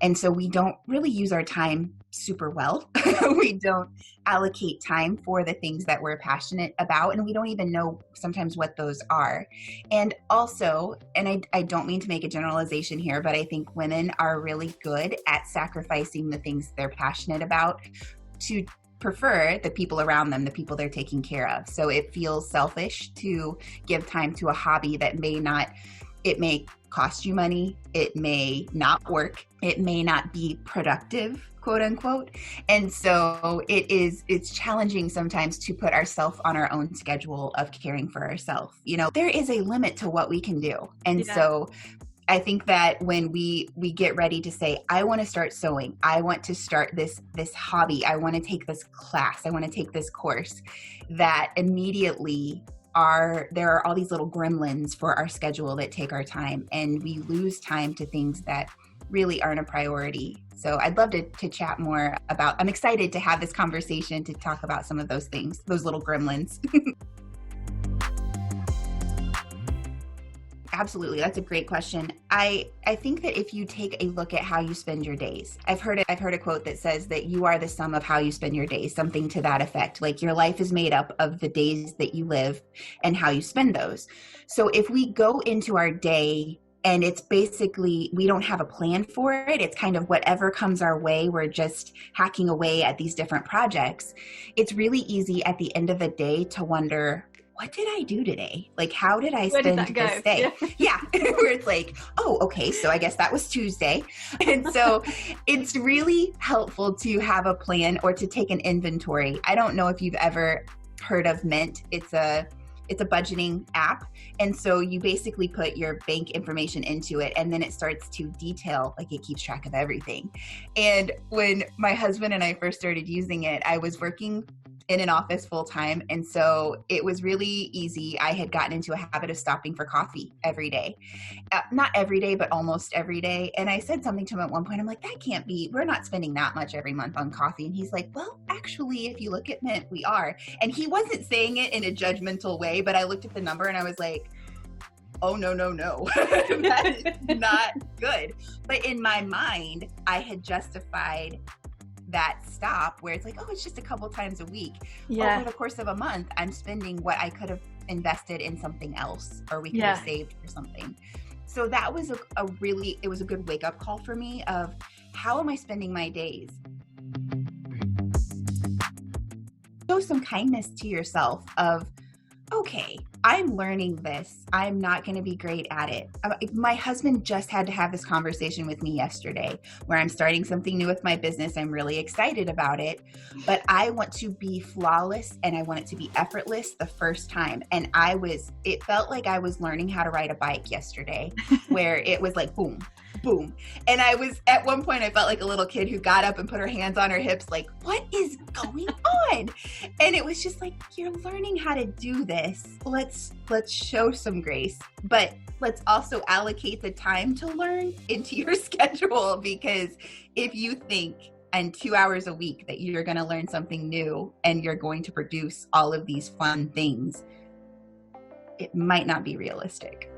And so we don't really use our time super well. We don't allocate time for the things that we're passionate about, and we don't even know sometimes what those are. And also, and I don't mean to make a generalization here, but I think women are really good at sacrificing the things they're passionate about to prefer the people around them, the people they're taking care of. So it feels selfish to give time to a hobby that it may cost you money, it may not work, it may not be productive, quote unquote. And so it's challenging sometimes to put ourselves on our own schedule of caring for ourselves. There is a limit to what we can do. And so I think that when we get ready to say, I want to start sewing, I want to start this hobby, I want to take this class, I want to take this course, that immediately there are all these little gremlins for our schedule that take our time, and we lose time to things that really aren't a priority. So I'd love to chat more about, I'm excited to have this conversation to talk about some of those things, those little gremlins. Absolutely. That's a great question. I think that if you take a look at how you spend your days, I've heard a quote that says that you are the sum of how you spend your days, something to that effect. Like your life is made up of the days that you live and how you spend those. So if we go into our day and it's basically, we don't have a plan for it, it's kind of whatever comes our way, we're just hacking away at these different projects, it's really easy at the end of the day to wonder, what did I do today? Like, how did I spend this day? Yeah. Where it's like, oh, okay, so I guess that was Tuesday. And so it's really helpful to have a plan or to take an inventory. I don't know if you've ever heard of Mint. It's a budgeting app. And so you basically put your bank information into it, and then it starts to detail, like it keeps track of everything. And when my husband and I first started using it, I was working in an office full time. And so it was really easy. I had gotten into a habit of stopping for coffee every day. Not every day, but almost every day. And I said something to him at one point. I'm like, that can't be, we're not spending that much every month on coffee. And he's like, well, actually, if you look at Mint, we are. And he wasn't saying it in a judgmental way, but I looked at the number and I was like, oh, no. That is not good. But in my mind, I had justified that stop where it's like, oh, it's just a couple times a week. Yeah. Over the course of a month, I'm spending what I could have invested in something else, or we could have saved for something. So that was it was a good wake up call for me of how am I spending my days? Show some kindness to yourself of, okay, I'm learning this. I'm not going to be great at it. My husband just had to have this conversation with me yesterday where I'm starting something new with my business. I'm really excited about it, but I want to be flawless and I want it to be effortless the first time. And it felt like I was learning how to ride a bike yesterday where it was like, boom, boom. And at one point, I felt like a little kid who got up and put her hands on her hips, like, what is going on? And it was just like, you're learning how to do this. Let's show some grace, but let's also allocate the time to learn into your schedule, because if you think in 2 hours a week that you're going to learn something new and you're going to produce all of these fun things, it might not be realistic.